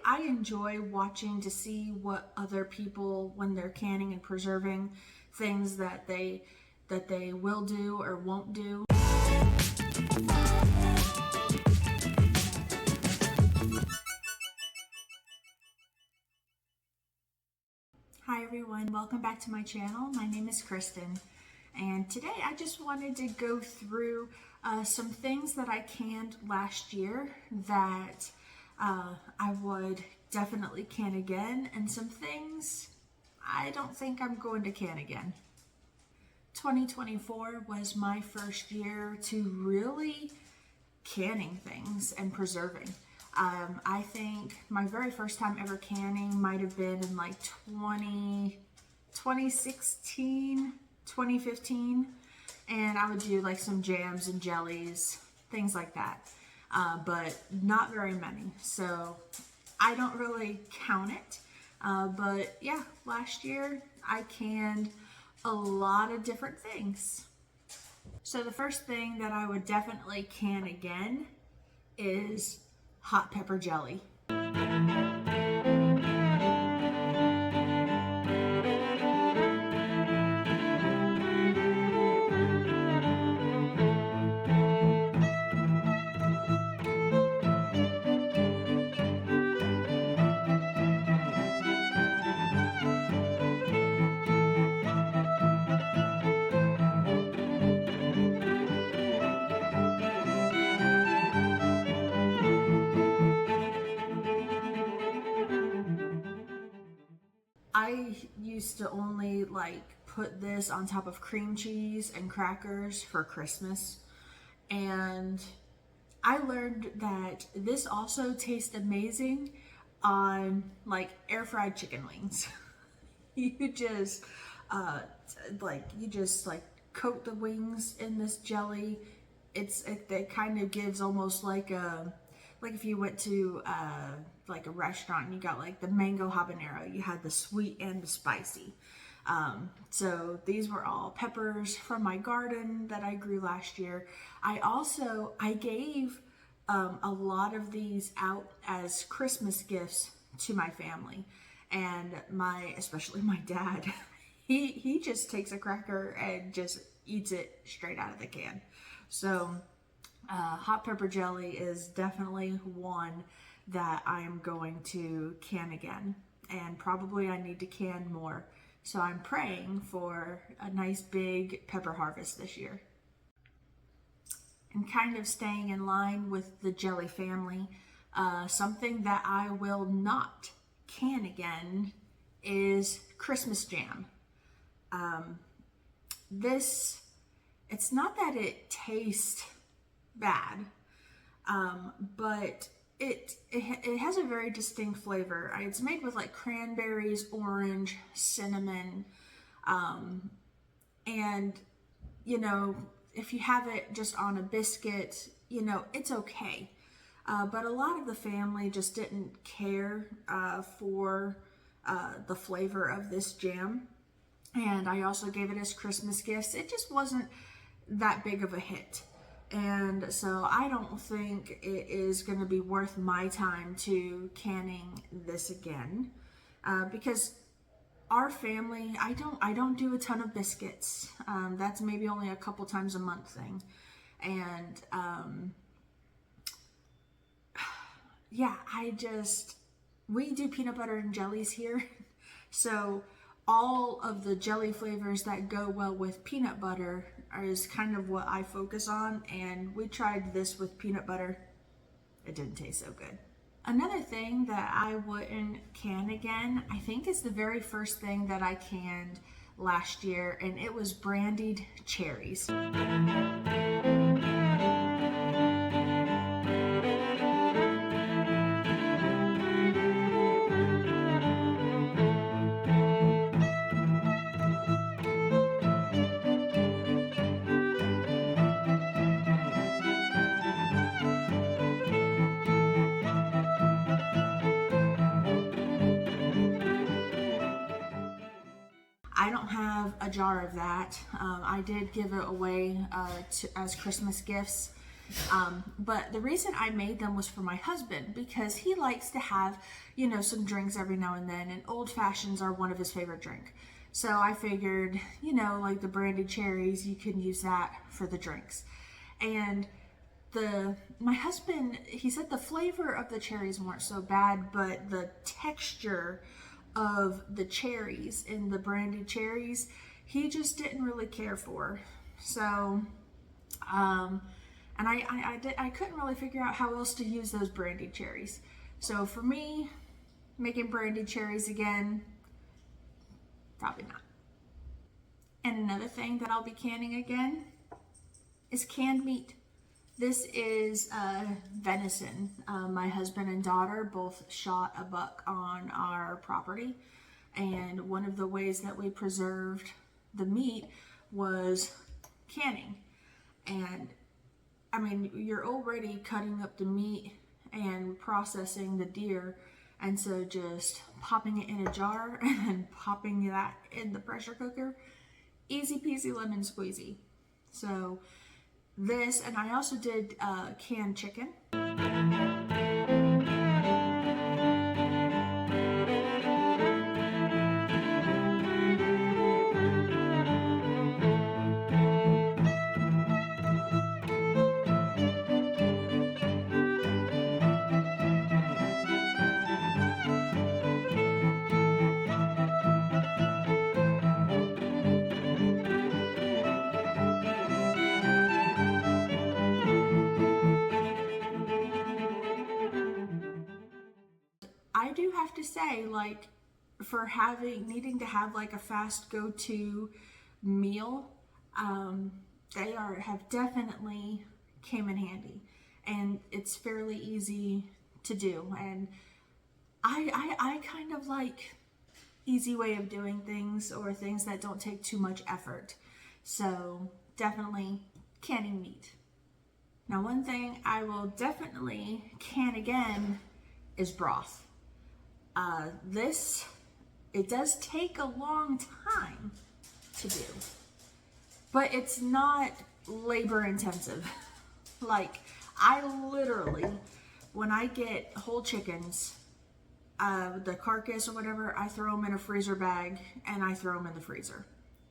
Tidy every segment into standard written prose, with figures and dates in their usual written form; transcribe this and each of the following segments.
I enjoy watching to see what other people, when they're canning and preserving things that they will do or won't do. Hi everyone, welcome back to my channel. My name is Kristen, and today I just wanted to go through some things that I canned last year that I would definitely can again, and some things I don't think I'm going to can again. 2024 was my first year to really canning things and preserving. I think my very first time ever canning might have been in like 2016, 2015. And I would do like some jams and jellies, things like that. But not very many. So I don't really count it. But yeah, last year I canned a lot of different things. So the first thing that I would definitely can again is hot pepper jelly. I used to only like put this on top of cream cheese and crackers for Christmas, and I learned that this also tastes amazing on like air fried chicken wings. You just coat the wings in this jelly. It kind of gives almost like if you went to like a restaurant and you got like the mango habanero, you had the sweet and the spicy. So these were all peppers from my garden that I grew last year. I gave a lot of these out as Christmas gifts to my family, and especially my dad. He just takes a cracker and just eats it straight out of the can. So hot pepper jelly is definitely one that I'm going to can again, and probably I need to can more. So I'm praying for a nice big pepper harvest this year. And kind of staying in line with the jelly family, something that I will not can again is Christmas jam. It's not that it tastes bad, but it has a very distinct flavor. It's made with like cranberries, orange, cinnamon, and you know, if you have it just on a biscuit, you know, it's okay. But a lot of the family just didn't care for the flavor of this jam. And I also gave it as Christmas gifts. It just wasn't that big of a hit. And so I don't think it is going to be worth my time to canning this again. Because our family, I don't do a ton of biscuits. That's maybe only a couple times a month thing. And yeah, we do peanut butter and jellies here. So all of the jelly flavors that go well with peanut butter is kind of what I focus on, and we tried this with peanut butter. It didn't taste so good. Another thing that I wouldn't can again, I think is the very first thing that I canned last year, and it was brandied cherries. I don't have a jar of that. I did give it away as Christmas gifts, But the reason I made them was for my husband, because he likes to have, you know, some drinks every now and then, and old fashions are one of his favorite drink. So I figured, you know, like the brandy cherries, you can use that for the drinks. And my husband, he said the flavor of the cherries weren't so bad, but the texture of the cherries in the brandy cherries, he just didn't really care for. So, and I couldn't really figure out how else to use those brandy cherries. So for me, making brandy cherries again, probably not. And another thing that I'll be canning again is canned meat. This is venison. My husband and daughter both shot a buck on our property, and one of the ways that we preserved the meat was canning. And I mean, you're already cutting up the meat and processing the deer, and so just popping it in a jar and then popping that in the pressure cooker, easy peasy lemon squeezy. So this, and I also did canned chicken. I do have to say, like, for needing to have like a fast go-to meal, they have definitely came in handy, and it's fairly easy to do. And I kind of like easy way of doing things, or things that don't take too much effort. So definitely canning meat. Now, one thing I will definitely can again is broth. It does take a long time to do, but it's not labor intensive. Like, I literally, when I get whole chickens, the carcass or whatever, I throw them in a freezer bag and I throw them in the freezer.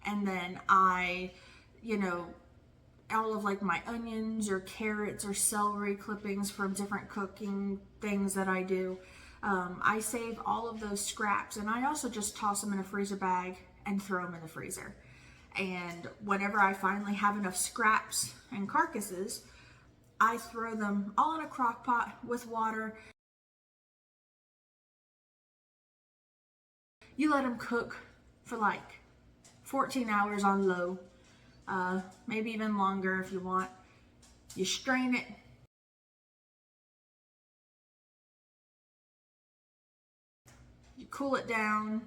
And then you know, all of like my onions or carrots or celery clippings from different cooking things that I do, I save all of those scraps, and I also just toss them in a freezer bag and throw them in the freezer. And whenever I finally have enough scraps and carcasses, I throw them all in a crock pot with water. You let them cook for like 14 hours on low, maybe even longer if you want. You strain it. You cool it down,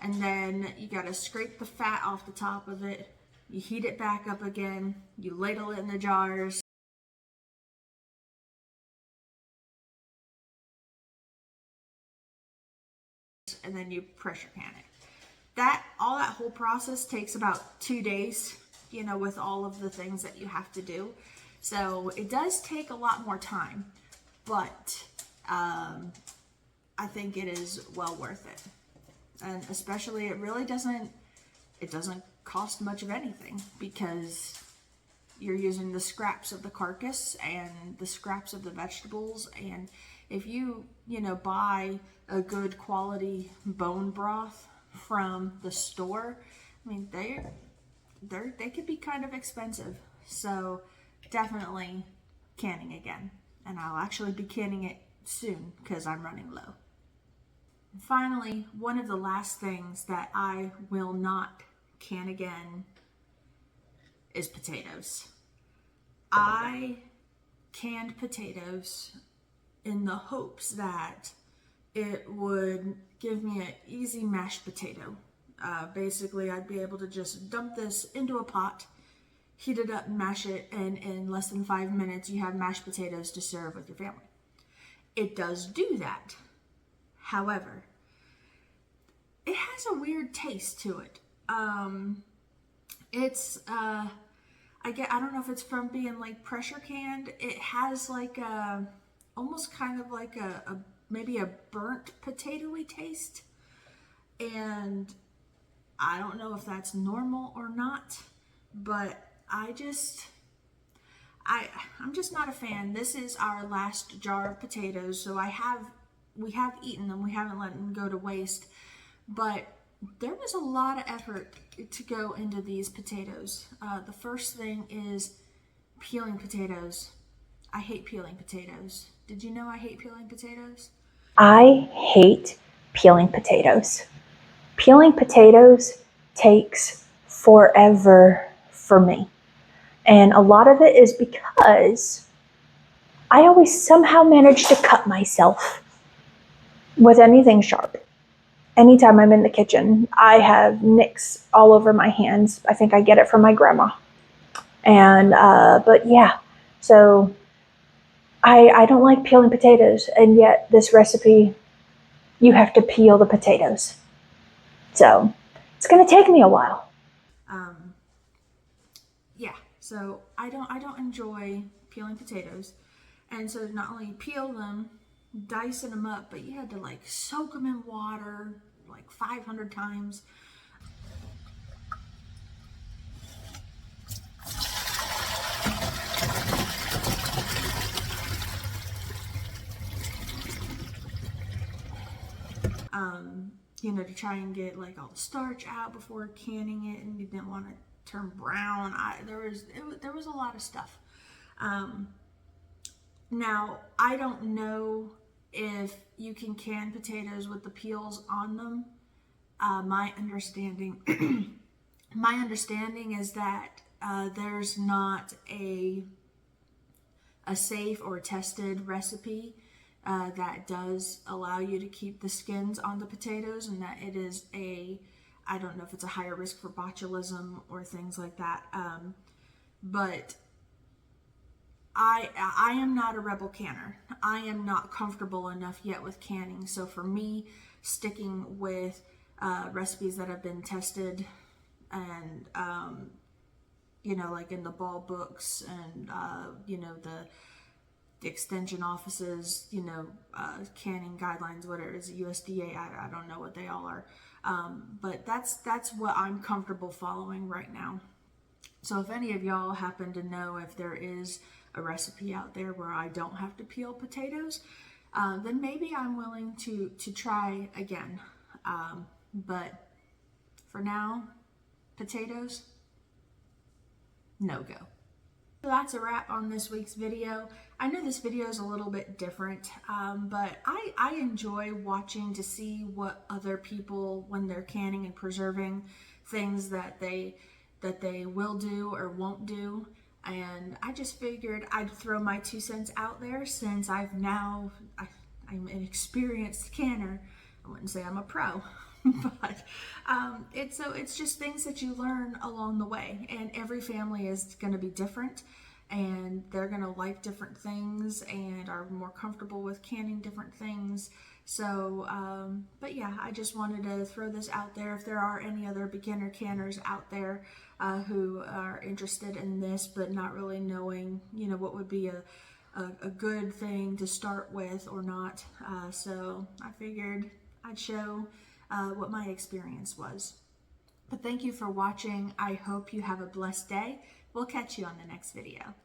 and then you gotta scrape the fat off the top of it. You heat it back up again. You ladle it in the jars. And then you pressure can it. All that whole process takes about 2 days, you know, with all of the things that you have to do. So it does take a lot more time, but I think it is well worth it. And especially it doesn't cost much of anything, because you're using the scraps of the carcass and the scraps of the vegetables. And if you know, buy a good quality bone broth from the store, I mean, they could be kind of expensive. So definitely canning again. And I'll actually be canning it soon because I'm running low. Finally, one of the last things that I will not can again is potatoes. I canned potatoes in the hopes that it would give me an easy mashed potato. Basically, I'd be able to just dump this into a pot, heat it up and mash it, and in less than 5 minutes you have mashed potatoes to serve with your family. It does do that. However, it has a weird taste to it. I I don't know if it's from being like pressure canned. It has like a, almost kind of like a maybe a burnt potatoy taste. And I don't know if that's normal or not, but I'm just not a fan. This is our last jar of potatoes, so we have eaten them. We haven't let them go to waste, but there was a lot of effort to go into these potatoes. The first thing is peeling potatoes. I hate peeling potatoes. Did you know I hate peeling potatoes? I hate peeling potatoes. Peeling potatoes takes forever for me. And a lot of it is because I always somehow manage to cut myself with anything sharp. Anytime I'm in the kitchen, I have nicks all over my hands. I think I get it from my grandma. And, but yeah, so I don't like peeling potatoes. And yet, this recipe, you have to peel the potatoes. So it's going to take me a while. Um, yeah, so I don't enjoy peeling potatoes, and so not only peel them, dicing them up, but you had to like soak them in water like 500 times. You know, to try and get like all the starch out before canning it, and you didn't want to turn brown. There was a lot of stuff. Now I don't know if you can can potatoes with the peels on them. My understanding, my understanding is that there's not a safe or tested recipe that does allow you to keep the skins on the potatoes, and that it is I don't know if it's a higher risk for botulism or things like that. But I am not a rebel canner. I am not comfortable enough yet with canning. So for me, sticking with recipes that have been tested and you know, like in the ball books and you know, the extension offices, you know, canning guidelines, whatever it is, USDA, I don't know what they all are. But that's what I'm comfortable following right now. So if any of y'all happen to know if there is a recipe out there where I don't have to peel potatoes, then maybe I'm willing to try again. But for now, potatoes, no go. So that's a wrap on this week's video. I know this video is a little bit different, but I enjoy watching to see what other people, when they're canning and preserving things that they will do or won't do. And I just figured I'd throw my 2 cents out there, since I'm an experienced canner. I wouldn't say I'm a pro, but it's just things that you learn along the way, and every family is going to be different, and they're going to like different things and are more comfortable with canning different things. So, but yeah, I just wanted to throw this out there. If there are any other beginner canners out there who are interested in this, but not really knowing, you know, what would be a good thing to start with or not. So I figured I'd show what my experience was. But thank you for watching. I hope you have a blessed day. We'll catch you on the next video.